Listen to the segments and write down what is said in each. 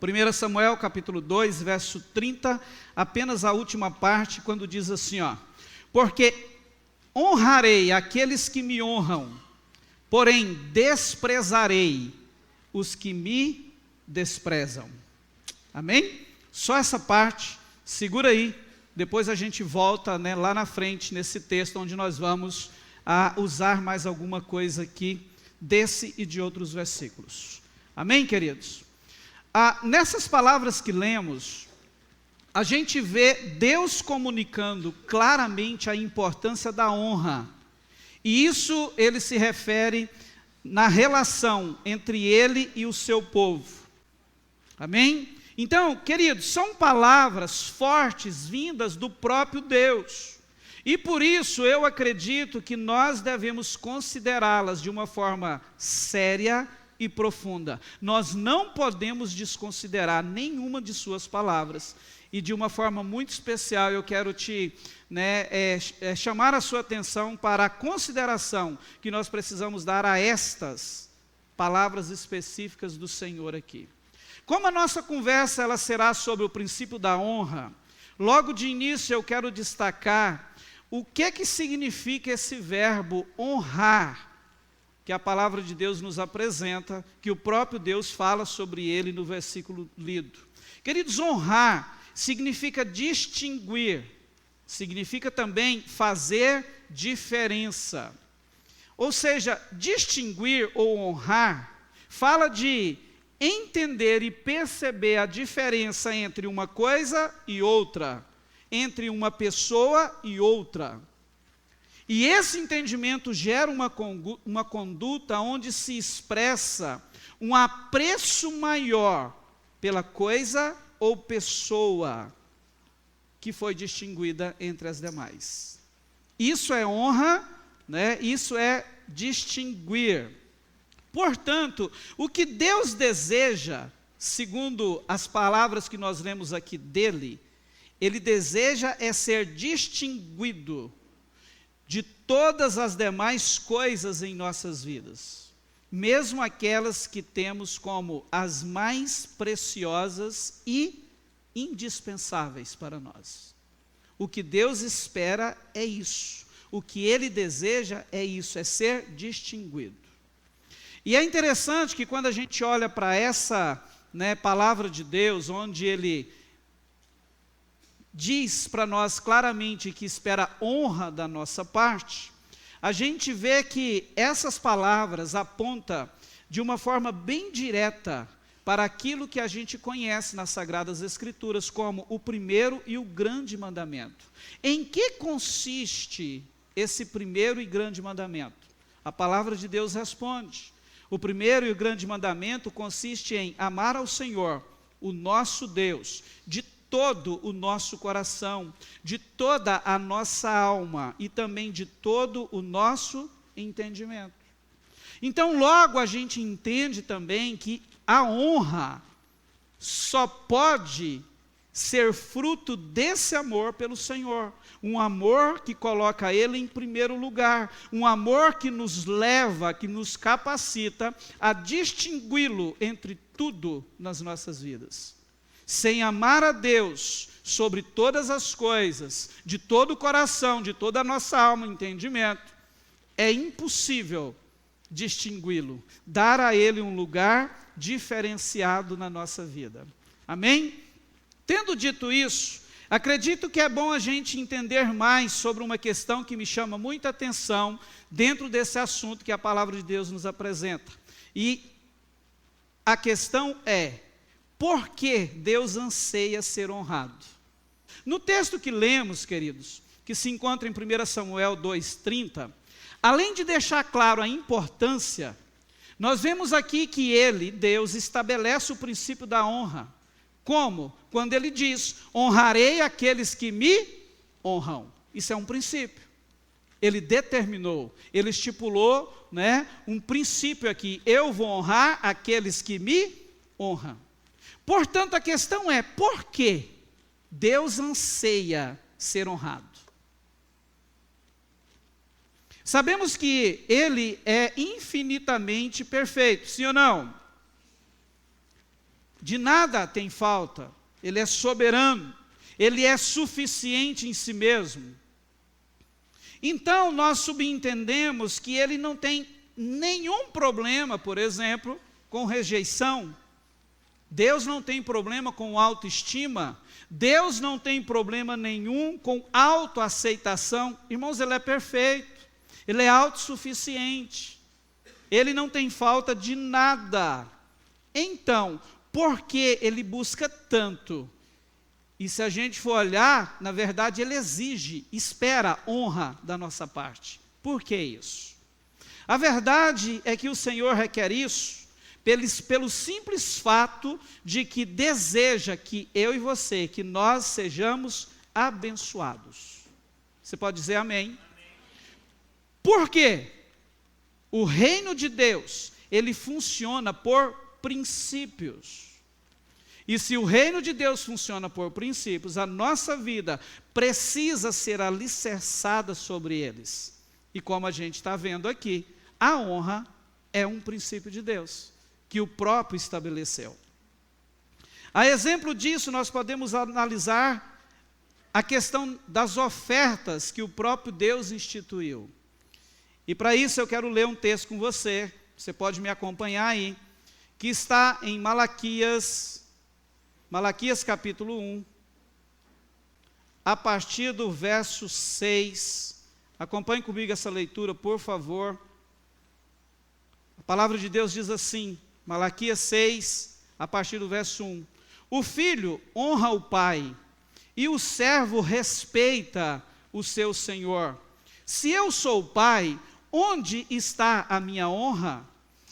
1 Samuel capítulo 2, verso 30, apenas a última parte, quando diz assim, porque honrarei aqueles que me honram, porém desprezarei os que me desprezam. Amém? Só essa parte, segura aí, depois a gente volta, lá na frente, nesse texto, onde nós vamos usar mais alguma coisa aqui, desse e de outros versículos. Amém, queridos? Nessas palavras que lemos, a gente vê Deus comunicando claramente a importância da honra. E isso ele se refere na relação entre ele e o seu povo. Amém? Então, queridos, são palavras fortes vindas do próprio Deus. E por isso eu acredito que nós devemos considerá-las de uma forma séria e profunda. Nós não podemos desconsiderar nenhuma de suas palavras. E de uma forma muito especial eu quero te chamar a sua atenção para a consideração que nós precisamos dar a estas palavras específicas do Senhor aqui. Como a nossa conversa ela será sobre o princípio da honra, logo de início eu quero destacar o que significa esse verbo honrar, que a palavra de Deus nos apresenta, que o próprio Deus fala sobre ele no versículo lido. Queridos, honrar significa distinguir, significa também fazer diferença. Ou seja, distinguir ou honrar, fala de entender e perceber a diferença entre uma coisa e outra, entre uma pessoa e outra. E esse entendimento gera uma conduta onde se expressa um apreço maior pela coisa ou pessoa que foi distinguida entre as demais. Isso é honra, Isso é distinguir. Portanto, o que Deus deseja, segundo as palavras que nós lemos aqui dele, ele deseja ser distinguido de todas as demais coisas em nossas vidas, mesmo aquelas que temos como as mais preciosas e indispensáveis para nós. O que Deus espera é isso, o que ele deseja é isso, é ser distinguido. E é interessante que quando a gente olha para essa palavra de Deus, onde ele diz para nós claramente que espera honra da nossa parte, a gente vê que essas palavras apontam de uma forma bem direta para aquilo que a gente conhece nas Sagradas Escrituras como o primeiro e o grande mandamento. Em que consiste esse primeiro e grande mandamento? A palavra de Deus responde. O primeiro e o grande mandamento consiste em amar ao Senhor, o nosso Deus, de todo o nosso coração, de toda a nossa alma e também de todo o nosso entendimento. Então, logo a gente entende também que a honra só pode ser fruto desse amor pelo Senhor, um amor que coloca Ele em primeiro lugar, um amor que nos leva, que nos capacita a distingui-lo entre tudo nas nossas vidas. Sem amar a Deus sobre todas as coisas, de todo o coração, de toda a nossa alma e entendimento, é impossível distingui-lo, dar a Ele um lugar diferenciado na nossa vida. Amém? Tendo dito isso, acredito que é bom a gente entender mais sobre uma questão que me chama muita atenção dentro desse assunto que a palavra de Deus nos apresenta. E a questão é: por que Deus anseia ser honrado? No texto que lemos, queridos, que se encontra em 1 Samuel 2,30, além de deixar claro a importância, nós vemos aqui que ele, Deus, estabelece o princípio da honra. Como? Quando ele diz: honrarei aqueles que me honram. Isso é um princípio. Ele determinou, ele estipulou, um princípio aqui: eu vou honrar aqueles que me honram. Portanto, a questão é: por que Deus anseia ser honrado? Sabemos que Ele é infinitamente perfeito, sim ou não? de nada tem falta, Ele é soberano, Ele é suficiente em si mesmo. Então, nós subentendemos que Ele não tem nenhum problema, por exemplo, com rejeição. Deus não tem problema com autoestima. Deus não tem problema nenhum com autoaceitação. Irmãos, Ele é perfeito, Ele é autossuficiente, Ele não tem falta de nada. Então, por que Ele busca tanto? E se a gente for olhar, na verdade Ele exige, espera honra da nossa parte. Por que isso? A verdade é que o Senhor requer isso pelo simples fato de que deseja que eu e você, que nós sejamos abençoados. Você pode dizer amém? Por quê? O reino de Deus, ele funciona por princípios. E se o reino de Deus funciona por princípios, a nossa vida precisa ser alicerçada sobre eles. E como a gente está vendo aqui, a honra é um princípio de Deus, que o próprio estabeleceu. A exemplo disso, nós podemos analisar a questão das ofertas que o próprio Deus instituiu. E para isso eu quero ler um texto com você pode me acompanhar aí, que está em Malaquias capítulo 1, a partir do verso 6. Acompanhe comigo essa leitura, por favor. A palavra de Deus diz assim, Malaquias 6, a partir do verso 1. O filho honra o pai, e o servo respeita o seu senhor. Se eu sou o pai, onde está a minha honra?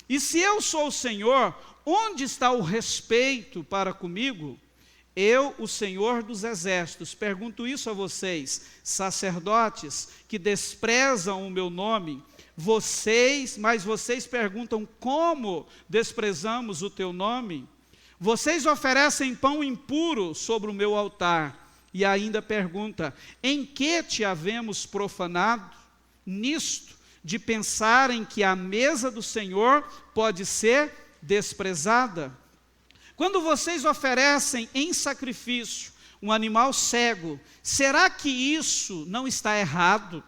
E se eu sou o Senhor, onde está o respeito para comigo? Eu, o Senhor dos Exércitos, pergunto isso a vocês, sacerdotes que desprezam o meu nome, mas vocês perguntam como desprezamos o teu nome? Vocês oferecem pão impuro sobre o meu altar, e ainda pergunta, em que te havemos profanado? Nisto, de pensarem que a mesa do Senhor pode ser desprezada. Quando vocês oferecem em sacrifício um animal cego, será que isso não está errado?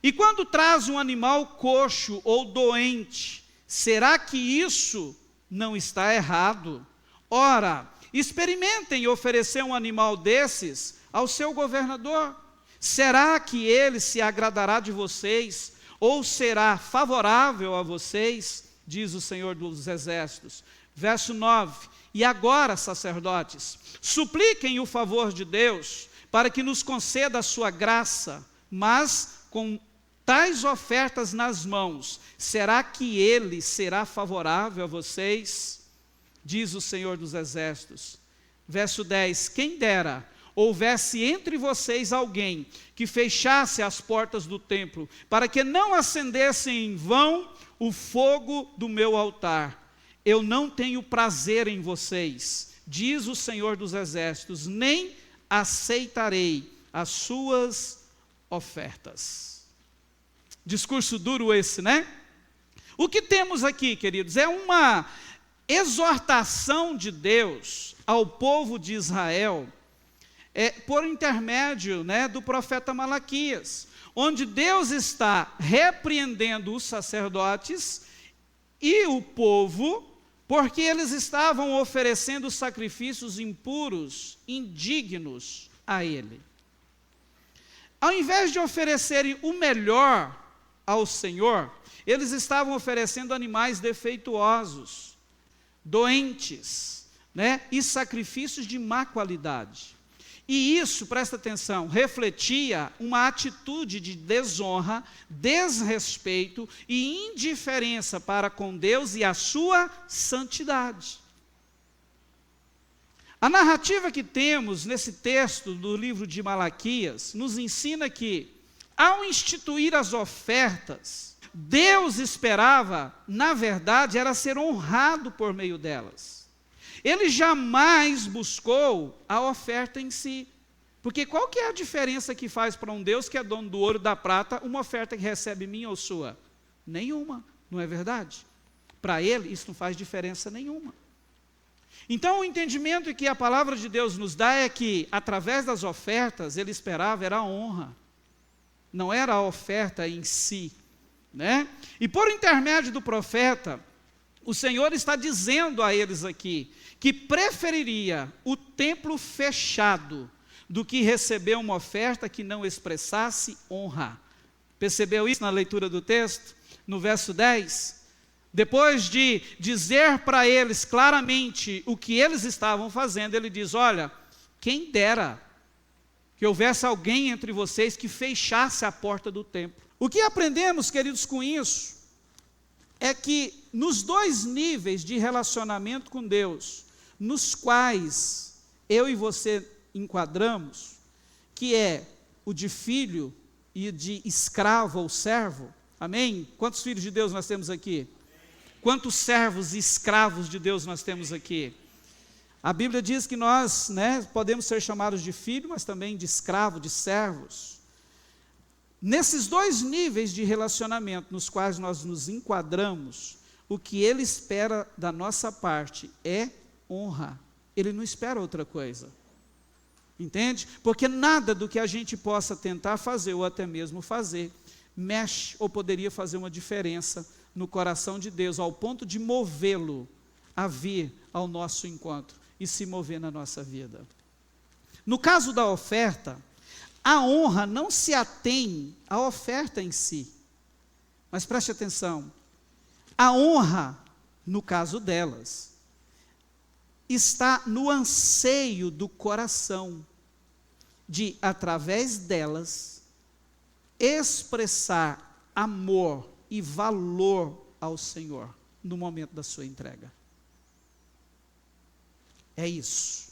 E quando traz um animal coxo ou doente, será que isso não está errado? Ora, experimentem oferecer um animal desses ao seu governador. Será que ele se agradará de vocês, ou será favorável a vocês, diz o Senhor dos Exércitos. Verso 9, e agora, sacerdotes, supliquem o favor de Deus, para que nos conceda a sua graça, mas com tais ofertas nas mãos, será que ele será favorável a vocês? Diz o Senhor dos Exércitos. Verso 10, quem dera houvesse entre vocês alguém que fechasse as portas do templo, para que não acendessem em vão o fogo do meu altar. Eu não tenho prazer em vocês, diz o Senhor dos Exércitos, nem aceitarei as suas ofertas. Discurso duro esse, né? O que temos aqui, queridos, é uma exortação de Deus ao povo de Israel, por intermédio, do profeta Malaquias, onde Deus está repreendendo os sacerdotes e o povo, porque eles estavam oferecendo sacrifícios impuros, indignos a Ele. Ao invés de oferecerem o melhor ao Senhor, eles estavam oferecendo animais defeituosos, doentes, e sacrifícios de má qualidade. E isso, presta atenção, refletia uma atitude de desonra, desrespeito e indiferença para com Deus e a sua santidade. A narrativa que temos nesse texto do livro de Malaquias nos ensina que, ao instituir as ofertas, Deus esperava, na verdade, era ser honrado por meio delas. Ele jamais buscou a oferta em si. Porque qual que é a diferença que faz para um Deus que é dono do ouro e da prata, uma oferta que recebe minha ou sua? Nenhuma, não é verdade? Para ele, isso não faz diferença nenhuma. Então, o entendimento que a palavra de Deus nos dá é que, através das ofertas, ele esperava era a honra, não era a oferta em si, né? E por intermédio do profeta, o Senhor está dizendo a eles aqui, que preferiria o templo fechado, do que receber uma oferta que não expressasse honra. Percebeu isso na leitura do texto? No verso 10? Depois de dizer para eles claramente o que eles estavam fazendo, ele diz, olha, quem dera que houvesse alguém entre vocês que fechasse a porta do templo. O que aprendemos, queridos, com isso, é que nos dois níveis de relacionamento com Deus, nos quais eu e você enquadramos, que é o de filho e de escravo ou servo, amém? Quantos filhos de Deus nós temos aqui? Quantos servos e escravos de Deus nós temos aqui? A Bíblia diz que nós, podemos ser chamados de filho, mas também de escravo, de servos. Nesses dois níveis de relacionamento nos quais nós nos enquadramos, o que Ele espera da nossa parte é honra. Ele não espera outra coisa. Entende? Porque nada do que a gente possa tentar fazer, ou até mesmo fazer, mexe ou poderia fazer uma diferença no coração de Deus, ao ponto de movê-lo a vir ao nosso encontro e se mover na nossa vida. No caso da oferta, a honra não se atém à oferta em si, mas preste atenção, a honra, no caso delas, está no anseio do coração, de, através delas, expressar amor e valor ao Senhor no momento da sua entrega. É isso.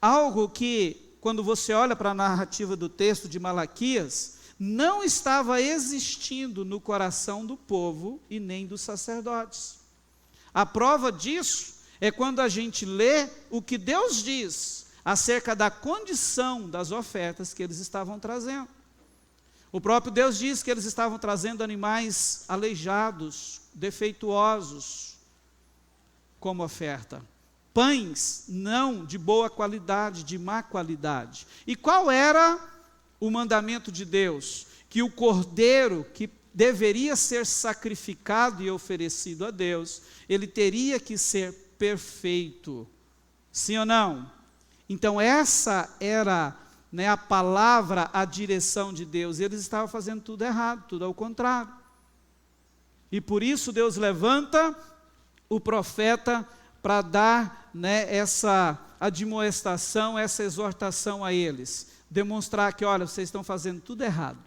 Algo que, quando você olha para a narrativa do texto de Malaquias, não estava existindo no coração do povo e nem dos sacerdotes. A prova disso é quando a gente lê o que Deus diz acerca da condição das ofertas que eles estavam trazendo. O próprio Deus diz que eles estavam trazendo animais aleijados, defeituosos, como oferta. Pães não de boa qualidade, de má qualidade. E qual era o mandamento de Deus? Que o cordeiro que deveria ser sacrificado e oferecido a Deus, ele teria que ser perfeito. Sim ou não? Então essa era a palavra, a direção de Deus. Eles estavam fazendo tudo errado, tudo ao contrário. E por isso Deus levanta o profeta para dar essa admoestação, essa exortação a eles. Demonstrar que, olha, vocês estão fazendo tudo errado.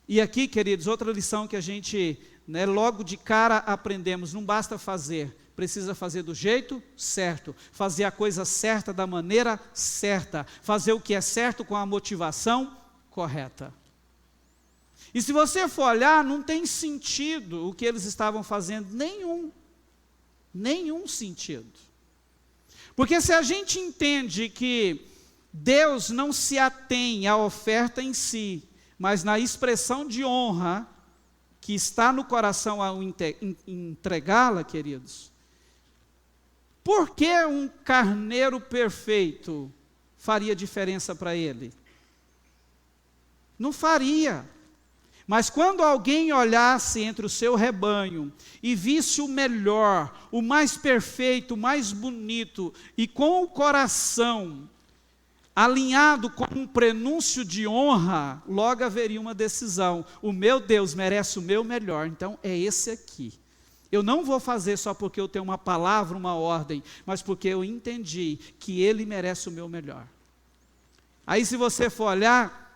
E aqui, queridos, outra lição que a gente, logo de cara aprendemos, não basta fazer, precisa fazer do jeito certo, fazer a coisa certa da maneira certa, fazer o que é certo com a motivação correta. E se você for olhar, não tem sentido o que eles estavam fazendo, nenhum sentido. Porque se a gente entende que Deus não se atém à oferta em si, mas na expressão de honra que está no coração ao entregá-la, queridos, por que um carneiro perfeito faria diferença para ele? Não faria. Mas quando alguém olhasse entre o seu rebanho e visse o melhor, o mais perfeito, o mais bonito, e com o coração alinhado com um prenúncio de honra, logo haveria uma decisão. O meu Deus merece o meu melhor, então é esse aqui. Eu não vou fazer só porque eu tenho uma palavra, uma ordem, mas porque eu entendi que Ele merece o meu melhor. Aí se você for olhar,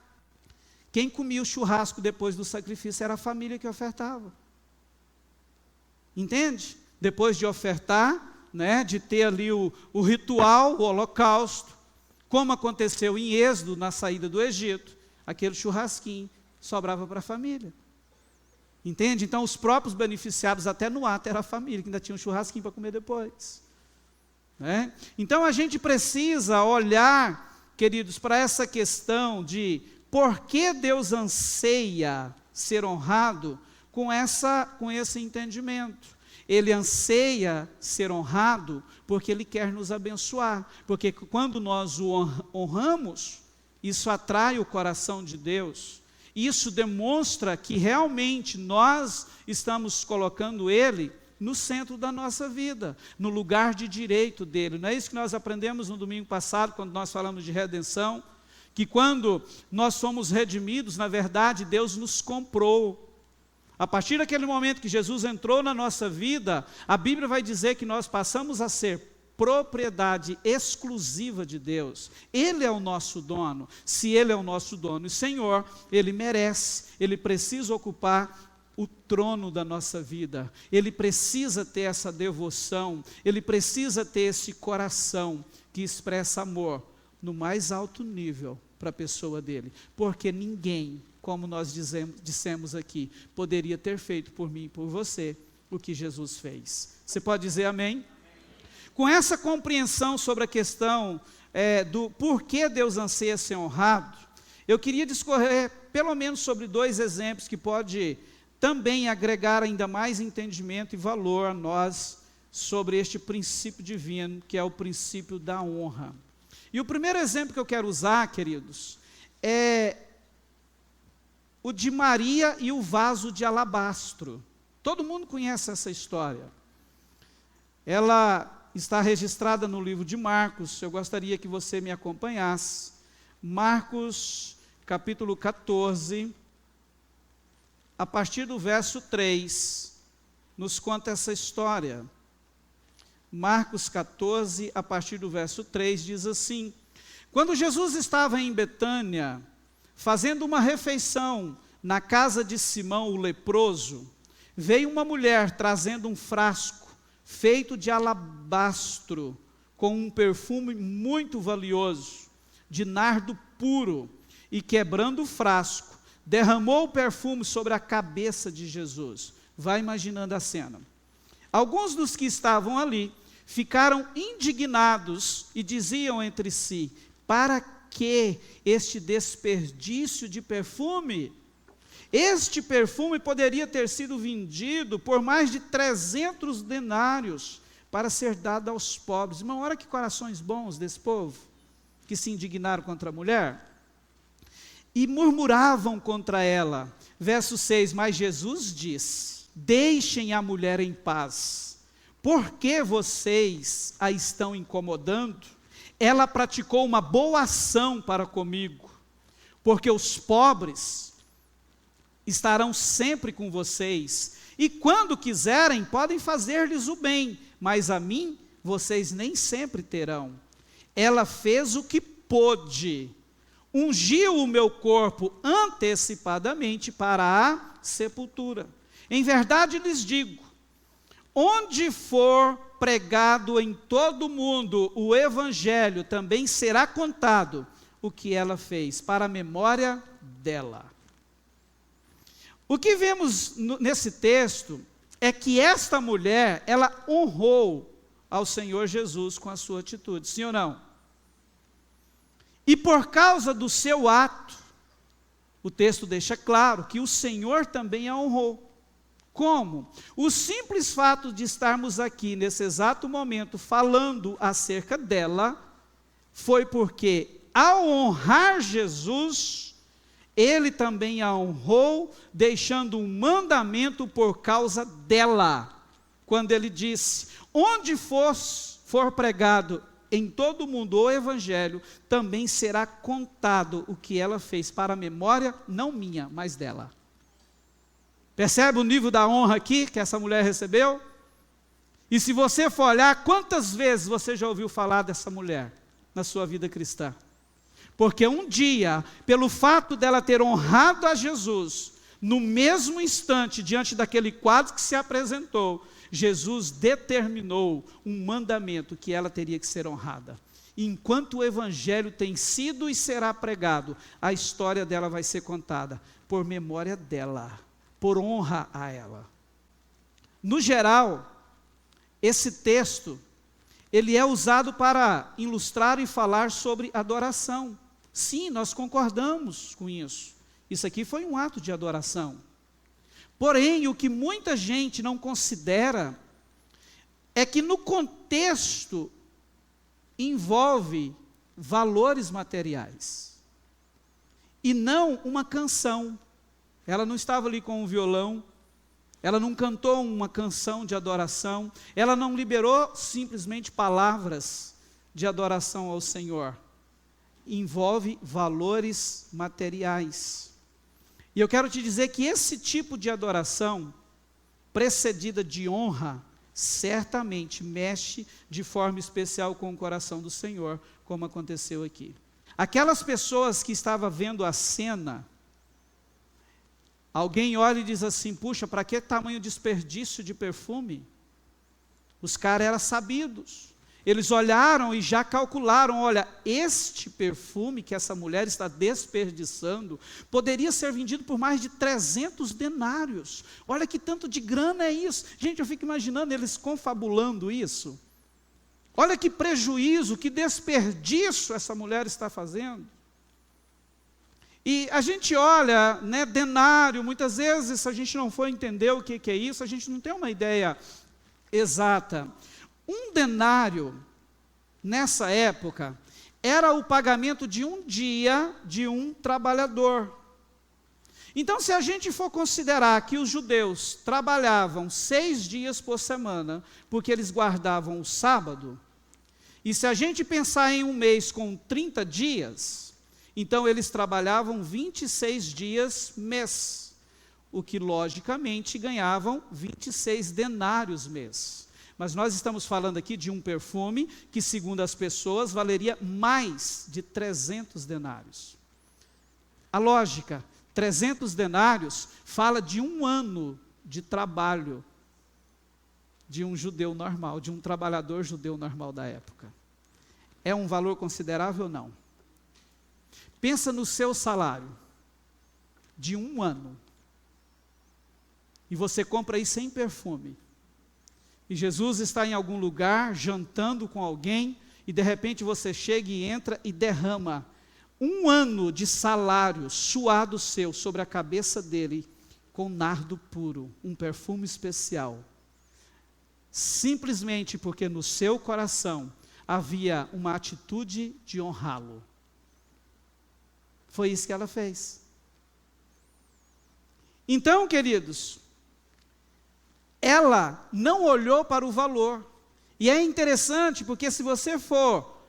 quem comia o churrasco depois do sacrifício era a família que ofertava. Entende? Depois de ofertar, de ter ali o ritual, o holocausto, como aconteceu em Êxodo, na saída do Egito, aquele churrasquinho sobrava para a família. Entende? Então os próprios beneficiados, até no ato, era a família, que ainda tinha um churrasquinho para comer depois. Então a gente precisa olhar, queridos, para essa questão de por que Deus anseia ser honrado com esse entendimento. Ele anseia ser honrado porque Ele quer nos abençoar. Porque quando nós o honramos, isso atrai o coração de Deus. Isso demonstra que realmente nós estamos colocando Ele no centro da nossa vida, no lugar de direito dele. Não é isso que nós aprendemos no domingo passado, quando nós falamos de redenção? Que quando nós somos redimidos, na verdade, Deus nos comprou. A partir daquele momento que Jesus entrou na nossa vida, a Bíblia vai dizer que nós passamos a ser propriedade exclusiva de Deus. Ele é o nosso dono. Se Ele é o nosso dono e Senhor, Ele merece, Ele precisa ocupar o trono da nossa vida. Ele precisa ter essa devoção, Ele precisa ter esse coração que expressa amor no mais alto nível para a pessoa dele, porque ninguém, como nós dissemos aqui, poderia ter feito por mim e por você o que Jesus fez. Você pode dizer amém? Com essa compreensão sobre a questão do porquê Deus anseia ser honrado, eu queria discorrer pelo menos sobre 2 exemplos que pode também agregar ainda mais entendimento e valor a nós sobre este princípio divino, que é o princípio da honra. E o primeiro exemplo que eu quero usar, queridos, é o de Maria e o vaso de alabastro. Todo mundo conhece essa história. Ela está registrada no livro de Marcos. Eu gostaria que você me acompanhasse. Marcos, capítulo 14, a partir do verso 3, nos conta essa história. Marcos 14, a partir do verso 3, diz assim: quando Jesus estava em Betânia, fazendo uma refeição na casa de Simão o leproso, veio uma mulher trazendo um frasco feito de alabastro, com um perfume muito valioso, de nardo puro, e quebrando o frasco, derramou o perfume sobre a cabeça de Jesus. Vai imaginando a cena. Alguns dos que estavam ali ficaram indignados e diziam entre si: para que este desperdício de perfume? Este perfume poderia ter sido vendido por mais de 300 denários para ser dado aos pobres. Irmão, olha que corações bons desse povo, que se indignaram contra a mulher. E murmuravam contra ela. Verso 6, mas Jesus disse: deixem a mulher em paz. Por que vocês a estão incomodando? Ela praticou uma boa ação para comigo, porque os pobres estarão sempre com vocês, e quando quiserem podem fazer-lhes o bem, mas a mim vocês nem sempre terão. Ela fez o que pôde, ungiu o meu corpo antecipadamente para a sepultura. Em verdade lhes digo, onde for pregado em todo o mundo o evangelho, também será contado o que ela fez, para a memória dela. O que vemos nesse texto é que esta mulher, ela honrou ao Senhor Jesus com a sua atitude, sim ou não? E por causa do seu ato, o texto deixa claro que o Senhor também a honrou. Como? O simples fato de estarmos aqui nesse exato momento falando acerca dela, foi porque ao honrar Jesus, Ele também a honrou, deixando um mandamento por causa dela, quando Ele disse: onde for pregado em todo o mundo o evangelho, também será contado o que ela fez, para a memória, não minha, mas dela. Percebe o nível da honra aqui que essa mulher recebeu? E se você for olhar, quantas vezes você já ouviu falar dessa mulher na sua vida cristã? Porque um dia, pelo fato dela ter honrado a Jesus, no mesmo instante, diante daquele quadro que se apresentou, Jesus determinou um mandamento que ela teria que ser honrada. E enquanto o evangelho tem sido e será pregado, a história dela vai ser contada por memória dela, por honra a ela. No geral, esse texto, ele é usado para ilustrar e falar sobre adoração. Sim, nós concordamos com isso. Isso aqui foi um ato de adoração. Porém, o que muita gente não considera é que no contexto envolve valores materiais e não uma canção. Ela não estava ali com um violão, ela não cantou uma canção de adoração, ela não liberou simplesmente palavras de adoração ao Senhor. Envolve valores materiais. E eu quero te dizer que esse tipo de adoração, precedida de honra, certamente mexe de forma especial com o coração do Senhor, como aconteceu aqui. Aquelas pessoas que estavam vendo a cena, alguém olha e diz assim: puxa, para que tamanho desperdício de perfume? Os caras eram sabidos. Eles olharam e já calcularam: olha, este perfume que essa mulher está desperdiçando, poderia ser vendido por mais de 300 denários. Olha que tanto de grana é isso. Gente, eu fico imaginando eles confabulando isso. Olha que prejuízo, que desperdício essa mulher está fazendo. E a gente olha, né, denário, muitas vezes, se a gente não for entender o que é isso, a gente não tem uma ideia exata. Um denário, nessa época, era o pagamento de um dia de um trabalhador. Então, se a gente for considerar que os judeus trabalhavam 6 dias por semana, porque eles guardavam o sábado, e se a gente pensar em um mês com 30 dias, então eles trabalhavam 26 dias mês, o que logicamente ganhavam 26 denários mês. Mas nós estamos falando aqui de um perfume que, segundo as pessoas, valeria mais de 300 denários. A lógica, 300 denários fala de um ano de trabalho de um judeu normal, de um trabalhador judeu normal da época. É um valor considerável ou não? Pensa no seu salário de um ano e você compra isso sem perfume. E Jesus está em algum lugar, jantando com alguém, e de repente você chega e entra e derrama um ano de salário suado seu sobre a cabeça dele, com nardo puro, um perfume especial, simplesmente porque no seu coração havia uma atitude de honrá-lo. Foi isso que ela fez. Então, queridos, ela não olhou para o valor. E é interessante porque se você for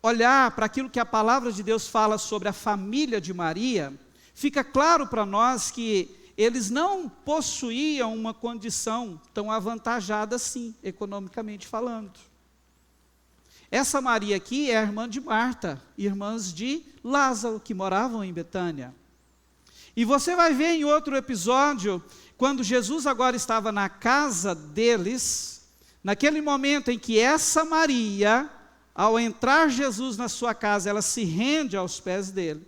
olhar para aquilo que a palavra de Deus fala sobre a família de Maria, fica claro para nós que eles não possuíam uma condição tão avantajada assim, economicamente falando. Essa Maria aqui é a irmã de Marta, irmãs de Lázaro, que moravam em Betânia. E você vai ver em outro episódio, quando Jesus agora estava na casa deles, naquele momento em que essa Maria, ao entrar Jesus na sua casa, ela se rende aos pés dele,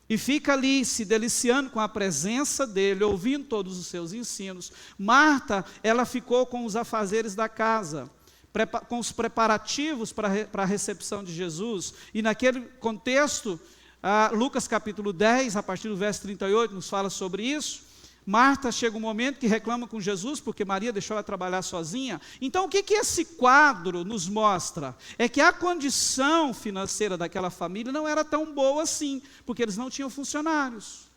e fica ali se deliciando com a presença dele, ouvindo todos os seus ensinos. Marta, ela ficou com os afazeres da casa, com os preparativos para a recepção de Jesus, e naquele contexto, Lucas capítulo 10, a partir do verso 38, nos fala sobre isso. Marta chega um momento que reclama com Jesus, porque Maria deixou ela trabalhar sozinha. Então o que esse quadro nos mostra? É que a condição financeira daquela família não era tão boa assim, porque eles não tinham funcionários.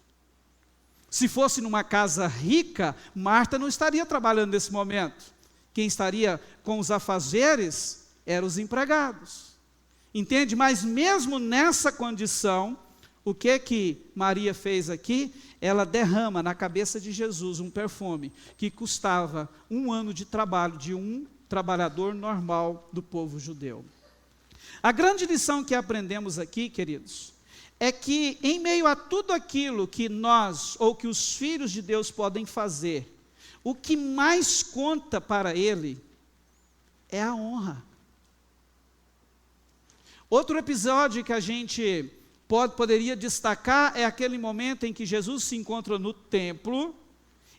Se fosse numa casa rica, Marta não estaria trabalhando nesse momento. Quem estaria com os afazeres eram os empregados. Entende? Mas mesmo nessa condição, o que Maria fez aqui? Ela derrama na cabeça de Jesus um perfume que custava um ano de trabalho de um trabalhador normal do povo judeu. A grande lição que aprendemos aqui, queridos, é que em meio a tudo aquilo que nós, ou que os filhos de Deus podem fazer, o que mais conta para ele é a honra. Outro episódio que a gente poderia destacar é aquele momento em que Jesus se encontra no templo,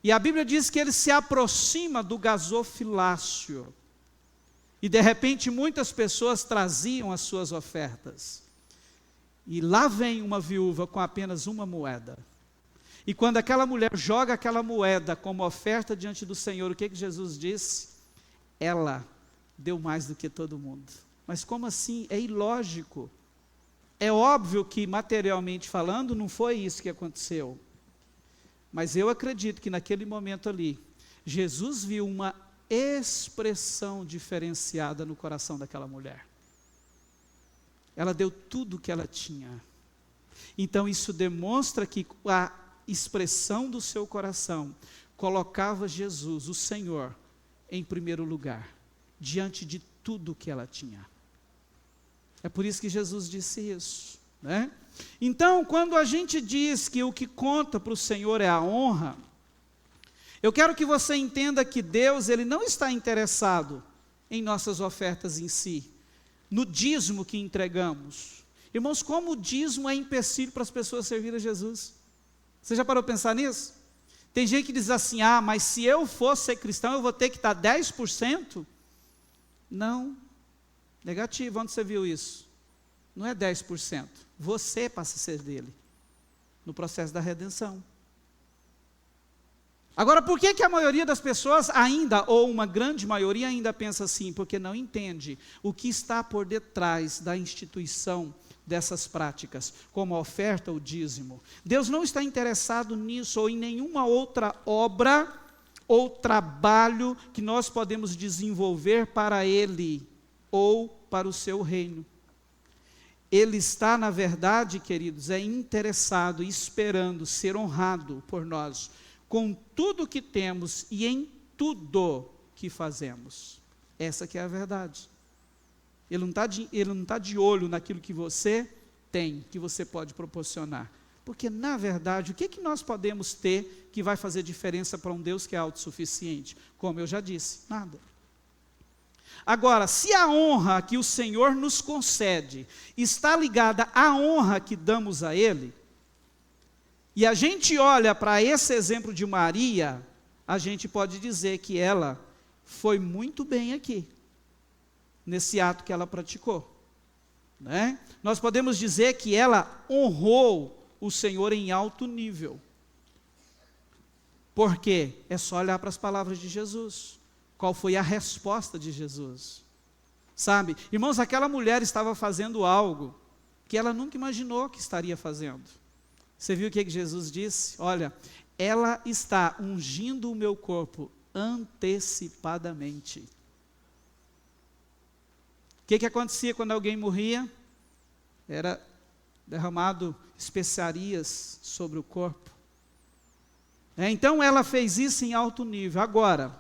e a Bíblia diz que ele se aproxima do gasofilácio, e de repente muitas pessoas traziam as suas ofertas, e lá vem uma viúva com apenas uma moeda, e quando aquela mulher joga aquela moeda como oferta diante do Senhor, o que Jesus disse? Ela deu mais do que todo mundo. Mas como assim? É ilógico. É óbvio que, materialmente falando, não foi isso que aconteceu. Mas eu acredito que naquele momento ali, Jesus viu uma expressão diferenciada no coração daquela mulher. Ela deu tudo o que ela tinha. Então isso demonstra que a expressão do seu coração colocava Jesus, o Senhor, em primeiro lugar, diante de tudo que ela tinha. É por isso que Jesus disse isso, né? Então, quando a gente diz que o que conta para o Senhor é a honra, eu quero que você entenda que Deus, Ele não está interessado em nossas ofertas em si, no dízimo que entregamos. Irmãos, como o dízimo é empecilho para as pessoas servirem a Jesus? Você já parou para pensar nisso? Tem gente que diz assim, mas se eu for ser cristão, eu vou ter que dar 10%? Não, negativo. Onde você viu isso? Não é 10%, você passa a ser dele, no processo da redenção. Agora, por que a maioria das pessoas ainda, ou uma grande maioria ainda pensa assim? Porque não entende o que está por detrás da instituição dessas práticas, como a oferta, o dízimo. Deus não está interessado nisso, ou em nenhuma outra obra, ou trabalho que nós podemos desenvolver para Ele, ou para o seu reino. Ele está, na verdade, queridos, interessado, esperando ser honrado por nós, com tudo que temos e em tudo que fazemos. Essa que é a verdade. Ele não está de olho naquilo que você tem, que você pode proporcionar. Porque, na verdade, o que nós podemos ter que vai fazer diferença para um Deus que é autossuficiente? Como eu já disse, nada. Agora, se a honra que o Senhor nos concede está ligada à honra que damos a Ele, e a gente olha para esse exemplo de Maria, a gente pode dizer que ela foi muito bem aqui, nesse ato que ela praticou, né? Nós podemos dizer que ela honrou o Senhor em alto nível. Por quê? É só olhar para as palavras de Jesus. Qual foi a resposta de Jesus? Sabe, irmãos, aquela mulher estava fazendo algo que ela nunca imaginou que estaria fazendo. Você viu o que Jesus disse? Olha, ela está ungindo o meu corpo antecipadamente. O que acontecia quando alguém morria? Era derramado especiarias sobre o corpo. Então ela fez isso em alto nível. Agora,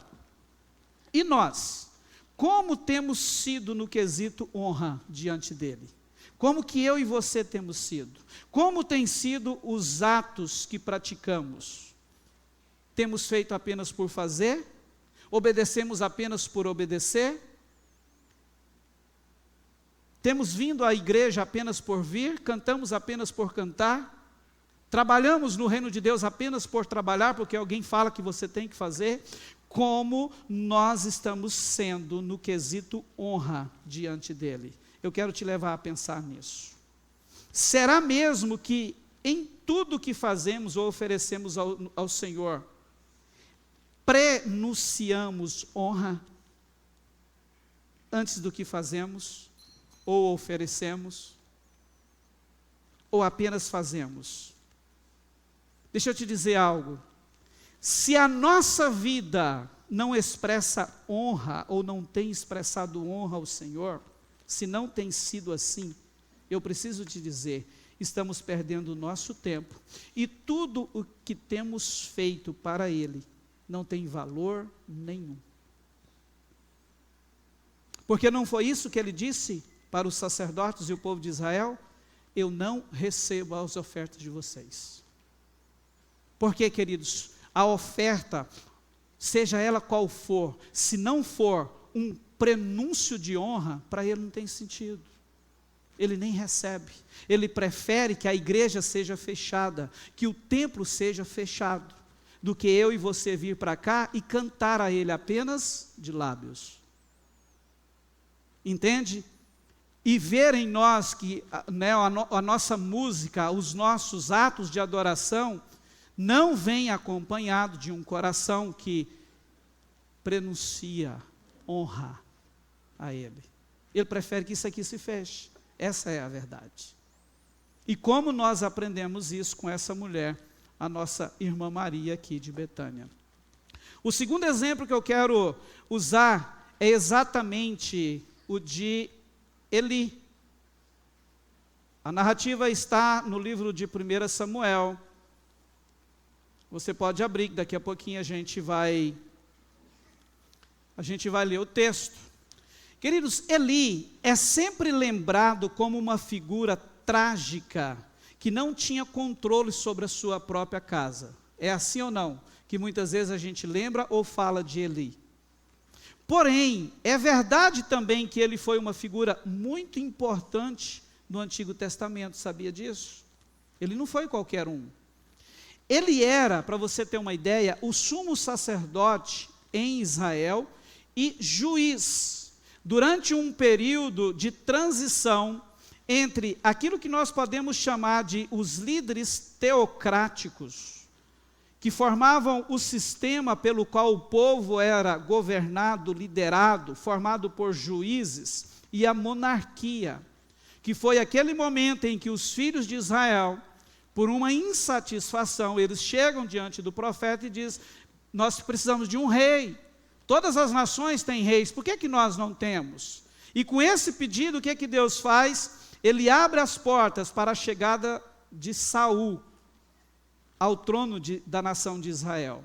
e nós? Como temos sido no quesito honra diante dele? Como que eu e você temos sido? Como têm sido os atos que praticamos? Temos feito apenas por fazer? Obedecemos apenas por obedecer? Temos vindo à igreja apenas por vir? Cantamos apenas por cantar? Trabalhamos no reino de Deus apenas por trabalhar, porque alguém fala que você tem que fazer? Como nós estamos sendo no quesito honra diante dele? Eu quero te levar a pensar nisso. Será mesmo que em tudo que fazemos ou oferecemos ao Senhor, prenunciamos honra antes do que fazemos ou oferecemos, ou apenas fazemos? Deixa eu te dizer algo. Se a nossa vida não expressa honra, ou não tem expressado honra ao Senhor, se não tem sido assim, eu preciso te dizer, estamos perdendo o nosso tempo, e tudo o que temos feito para Ele, não tem valor nenhum. Porque não foi isso que Ele disse para os sacerdotes e o povo de Israel? Eu não recebo as ofertas de vocês. Porque, queridos, a oferta, seja ela qual for, se não for um prenúncio de honra, para ele não tem sentido. Ele nem recebe. Ele prefere que a igreja seja fechada, que o templo seja fechado, do que eu e você vir para cá e cantar a Ele apenas de lábios. Entende? E ver em nós que a nossa música, os nossos atos de adoração, não vem acompanhado de um coração que prenuncia honra a ele. Ele prefere que isso aqui se feche. Essa é a verdade. E como nós aprendemos isso com essa mulher, a nossa irmã Maria aqui de Betânia. O segundo exemplo que eu quero usar é exatamente o de Eli. A narrativa está no livro de 1 Samuel. Você pode abrir, que daqui a pouquinho a gente vai ler o texto. Queridos, Eli é sempre lembrado como uma figura trágica, que não tinha controle sobre a sua própria casa. É assim ou não? Que muitas vezes a gente lembra ou fala de Eli. Porém, é verdade também que ele foi uma figura muito importante no Antigo Testamento, sabia disso? Ele não foi qualquer um. Ele era, para você ter uma ideia, o sumo sacerdote em Israel e juiz, durante um período de transição entre aquilo que nós podemos chamar de os líderes teocráticos, que formavam o sistema pelo qual o povo era governado, liderado, formado por juízes, e a monarquia, que foi aquele momento em que os filhos de Israel, por uma insatisfação, eles chegam diante do profeta e dizem: nós precisamos de um rei, todas as nações têm reis, por que nós não temos? E com esse pedido, o que Deus faz? Ele abre as portas para a chegada de Saul ao trono da nação de Israel.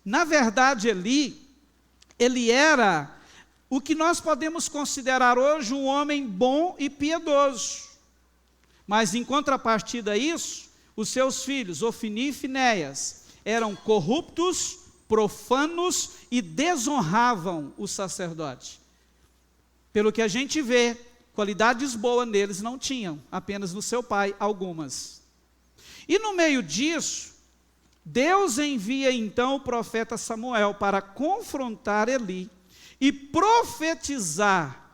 Na verdade, ele era o que nós podemos considerar hoje um homem bom e piedoso. Mas em contrapartida a isso, os seus filhos, Ofni e Finéias, eram corruptos, profanos e desonravam o sacerdote. Pelo que a gente vê, qualidades boas neles não tinham, apenas no seu pai algumas. E no meio disso, Deus envia então o profeta Samuel para confrontar Eli e profetizar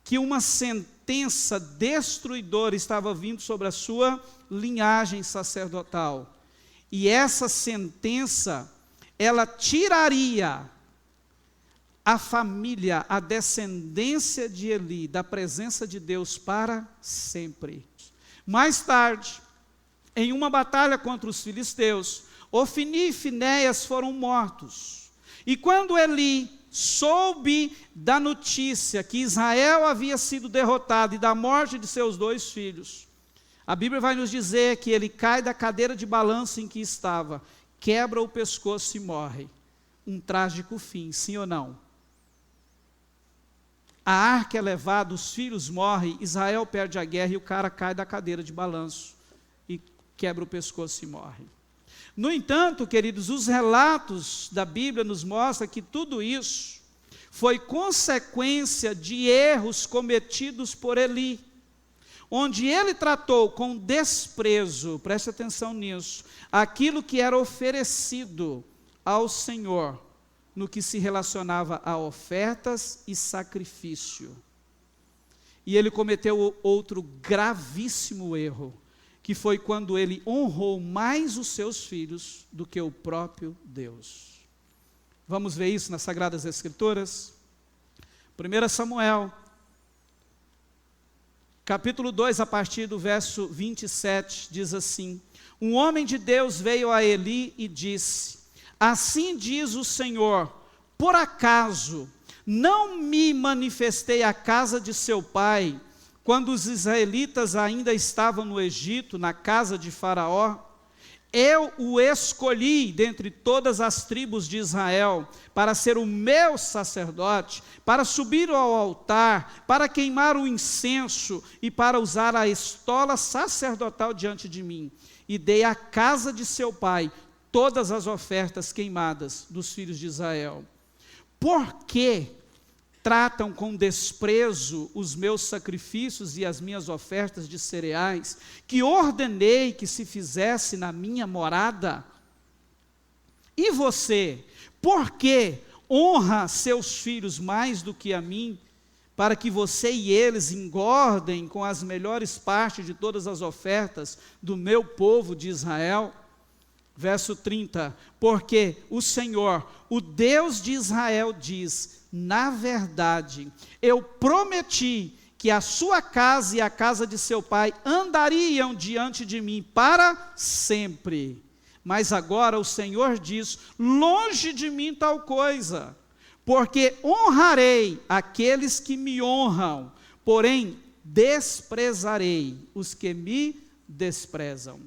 que uma sentença destruidora estava vindo sobre a sua linhagem sacerdotal. E essa sentença, ela tiraria a família, a descendência de Eli, da presença de Deus para sempre. Mais tarde, em uma batalha contra os filisteus, Ofni e Finéias foram mortos. E quando Eli soube da notícia que Israel havia sido derrotado e da morte de seus 2 filhos, a Bíblia vai nos dizer que ele cai da cadeira de balanço em que estava, quebra o pescoço e morre. Um trágico fim, sim ou não? A arca é levada, os filhos morrem, Israel perde a guerra e o cara cai da cadeira de balanço e quebra o pescoço e morre. No entanto, queridos, os relatos da Bíblia nos mostram que tudo isso foi consequência de erros cometidos por Eli, onde ele tratou com desprezo, preste atenção nisso, aquilo que era oferecido ao Senhor, no que se relacionava a ofertas e sacrifício. E ele cometeu outro gravíssimo erro, que foi quando ele honrou mais os seus filhos do que o próprio Deus. Vamos ver isso nas Sagradas Escrituras? 1 Samuel, capítulo 2, a partir do verso 27, diz assim: um homem de Deus veio a Eli e disse: assim diz o Senhor, por acaso não me manifestei à casa de seu pai, quando os israelitas ainda estavam no Egito, na casa de Faraó? Eu o escolhi dentre todas as tribos de Israel, para ser o meu sacerdote, para subir ao altar, para queimar o incenso e para usar a estola sacerdotal diante de mim. E dei à casa de seu pai todas as ofertas queimadas dos filhos de Israel. Por que tratam com desprezo os meus sacrifícios e as minhas ofertas de cereais, que ordenei que se fizesse na minha morada? E você, por que honra seus filhos mais do que a mim, para que você e eles engordem com as melhores partes de todas as ofertas do meu povo de Israel? Verso 30, porque o Senhor, o Deus de Israel, diz: na verdade, eu prometi que a sua casa e a casa de seu pai andariam diante de mim para sempre. Mas agora o Senhor diz: longe de mim tal coisa, porque honrarei aqueles que me honram, porém desprezarei os que me desprezam.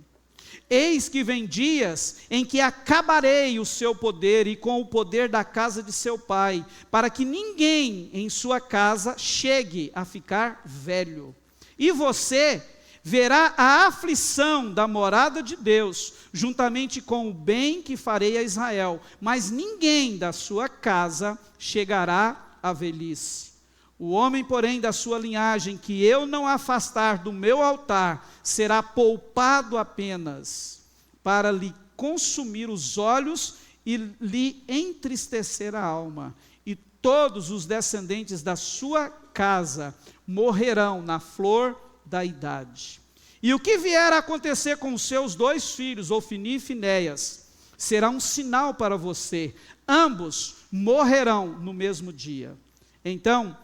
Eis que vem dias em que acabarei o seu poder e com o poder da casa de seu pai, para que ninguém em sua casa chegue a ficar velho. E você verá a aflição da morada de Deus, juntamente com o bem que farei a Israel, mas ninguém da sua casa chegará à velhice. O homem, porém, da sua linhagem, que eu não afastar do meu altar, será poupado apenas para lhe consumir os olhos e lhe entristecer a alma. E todos os descendentes da sua casa morrerão na flor da idade. E o que vier a acontecer com os seus 2 filhos, Ofni e Finéias, será um sinal para você. Ambos morrerão no mesmo dia. Então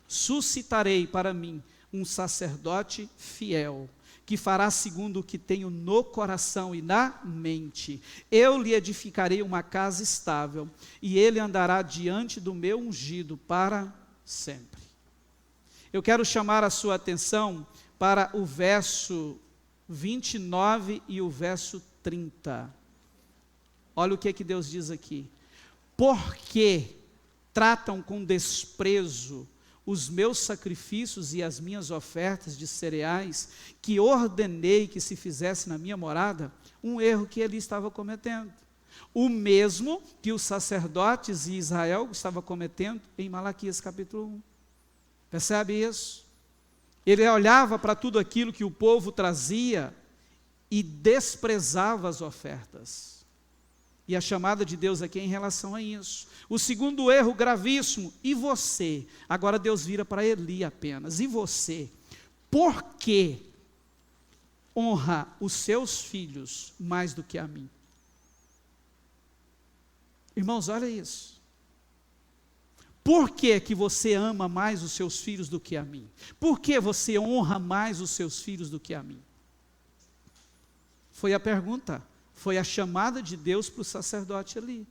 suscitarei para mim um sacerdote fiel, que fará segundo o que tenho no coração e na mente. Eu lhe edificarei uma casa estável, e ele andará diante do meu ungido para sempre. Eu quero chamar a sua atenção para o verso 29 e o verso 30. Olha o que Deus diz aqui. Porque tratam com desprezo os meus sacrifícios e as minhas ofertas de cereais, que ordenei que se fizesse na minha morada, um erro que ele estava cometendo. O mesmo que os sacerdotes e Israel estavam cometendo em Malaquias capítulo 1. Percebe isso? Ele olhava para tudo aquilo que o povo trazia e desprezava as ofertas. E a chamada de Deus aqui é em relação a isso. O segundo erro gravíssimo: e você? Agora Deus vira para Eli apenas. E você? Por que honra os seus filhos mais do que a mim? Irmãos, olha isso. Por que que você ama mais os seus filhos do que a mim? Por que você honra mais os seus filhos do que a mim? Foi a pergunta. Foi a chamada de Deus para o sacerdote ali.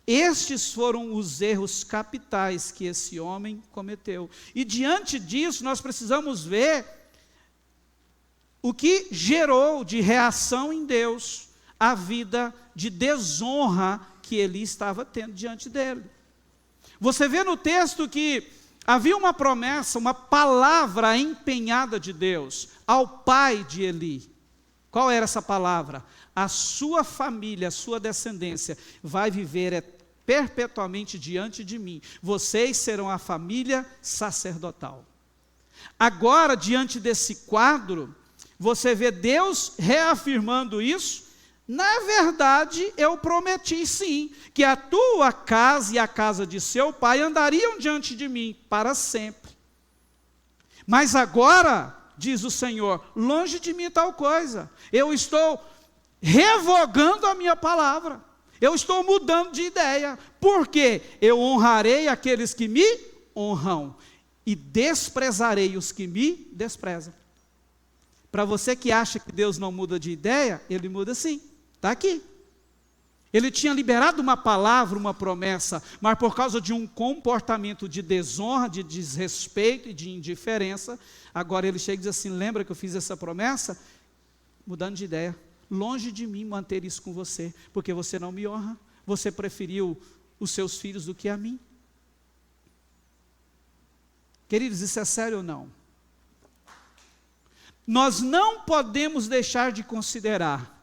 Estes foram os erros capitais que esse homem cometeu. E diante disso, nós precisamos ver o que gerou de reação em Deus a vida de desonra que Eli estava tendo diante dele. Você vê no texto que havia uma promessa, uma palavra empenhada de Deus ao pai de Eli. Qual era essa palavra? A sua família, a sua descendência vai viver perpetuamente diante de mim. Vocês serão a família sacerdotal. Agora, diante desse quadro, você vê Deus reafirmando isso. Na verdade, eu prometi sim, que a tua casa e a casa de seu pai andariam diante de mim para sempre. Mas agora, diz o Senhor, longe de mim tal coisa. Eu estou revogando a minha palavra. Eu estou mudando de ideia. Porque eu honrarei aqueles que me honram e desprezarei os que me desprezam. Para você que acha que Deus não muda de ideia, Ele muda sim. Está aqui. Ele tinha liberado uma palavra, uma promessa, mas por causa de um comportamento de desonra, de desrespeito e de indiferença, agora ele chega e diz assim: lembra que eu fiz essa promessa? Mudando de ideia. Longe de mim manter isso com você, porque você não me honra. Você preferiu os seus filhos do que a mim. Queridos, isso é sério ou não? Nós não podemos deixar de considerar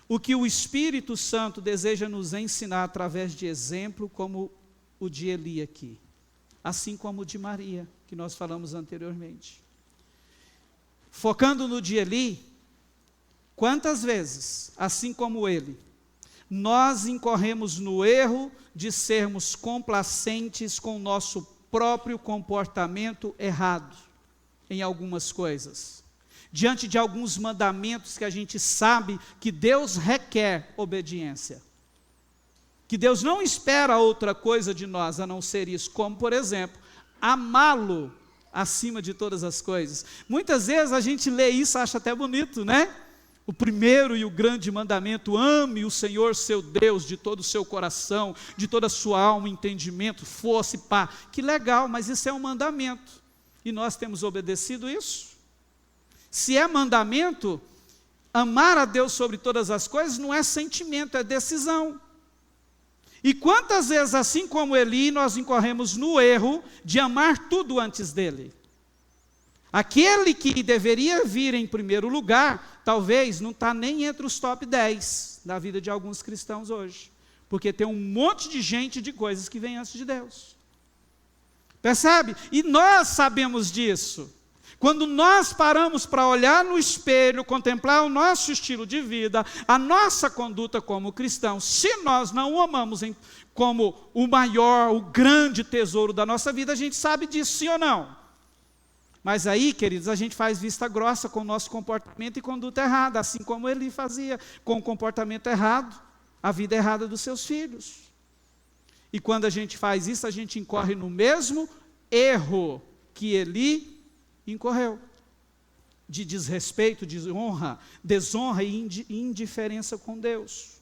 o que o Espírito Santo deseja nos ensinar através de exemplo como o de Eli aqui, assim como o de Maria, que nós falamos anteriormente. Focando no de Eli, quantas vezes, assim como ele, nós incorremos no erro de sermos complacentes com o nosso próprio comportamento errado em algumas coisas, diante de alguns mandamentos que a gente sabe que Deus requer obediência. que Deus não espera outra coisa de nós a não ser isso, como, por exemplo, amá-lo acima de todas as coisas. Muitas vezes a gente lê isso e acha até bonito, né? O primeiro e o grande mandamento: ame o Senhor seu Deus de todo o seu coração, de toda a sua alma, entendimento, força e pá. Que legal, mas isso é um mandamento. E nós temos obedecido isso? Se é mandamento, amar a Deus sobre todas as coisas não é sentimento, é decisão. E quantas vezes, assim como Eli, nós incorremos no erro de amar tudo antes dele? Aquele que deveria vir em primeiro lugar, talvez não está nem entre os top 10 da vida de alguns cristãos hoje. Porque tem um monte de gente de coisas que vem antes de Deus. Percebe? E nós sabemos disso. Quando nós paramos para olhar no espelho, contemplar o nosso estilo de vida, a nossa conduta como cristãos, se nós não o amamos como o maior, o grande tesouro da nossa vida, a gente sabe disso, sim ou não? Mas aí, queridos, a gente faz vista grossa com o nosso comportamento e conduta errada, assim como Eli fazia com o comportamento errado, a vida errada dos seus filhos. E quando a gente faz isso, a gente incorre no mesmo erro que Eli incorreu, de desrespeito, desonra e indiferença com Deus.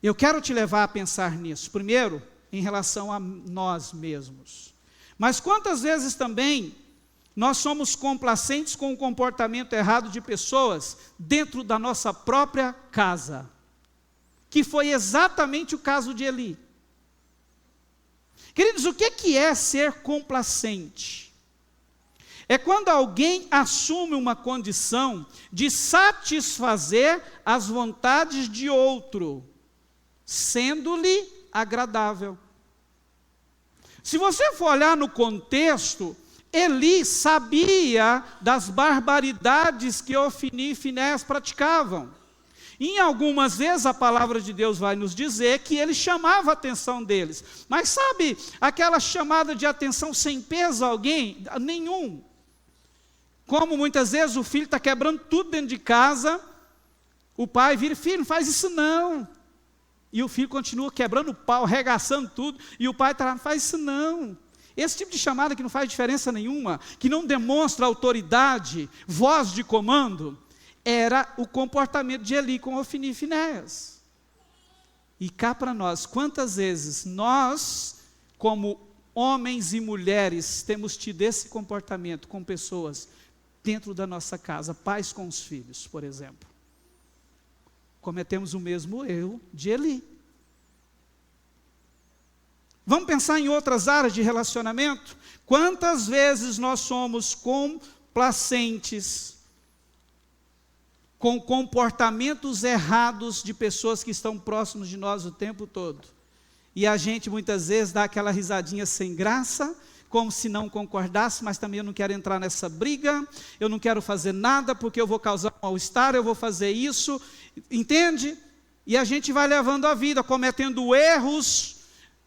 Eu quero te levar a pensar nisso, primeiro, em relação a nós mesmos. Mas quantas vezes também nós somos complacentes com o comportamento errado de pessoas dentro da nossa própria casa, que foi exatamente o caso de Eli. Queridos, o que é ser complacente? É quando alguém assume uma condição de satisfazer as vontades de outro, sendo-lhe agradável. Se você for olhar no contexto, Eli sabia das barbaridades que Ofni e Finéias praticavam. Em algumas vezes a palavra de Deus vai nos dizer que ele chamava a atenção deles. Mas sabe, aquela chamada de atenção sem peso a alguém? Nenhum. Como muitas vezes o filho está quebrando tudo dentro de casa, o pai vira: filho, não faz isso não. E o filho continua quebrando o pau, arregaçando tudo, e o pai está lá: não faz isso não. Esse tipo de chamada que não faz diferença nenhuma, que não demonstra autoridade, voz de comando, era o comportamento de Eli com Ofni e Finéias. E cá para nós, quantas vezes nós, como homens e mulheres, temos tido esse comportamento com pessoas dentro da nossa casa, pais com os filhos, por exemplo. Cometemos o mesmo erro de Eli. Vamos pensar em outras áreas de relacionamento? Quantas vezes nós somos complacentes com comportamentos errados de pessoas que estão próximas de nós o tempo todo? E a gente muitas vezes dá aquela risadinha sem graça, como se não concordasse, mas também eu não quero entrar nessa briga, eu não quero fazer nada porque eu vou causar um mal-estar, eu vou fazer isso, entende? E a gente vai levando a vida, cometendo erros,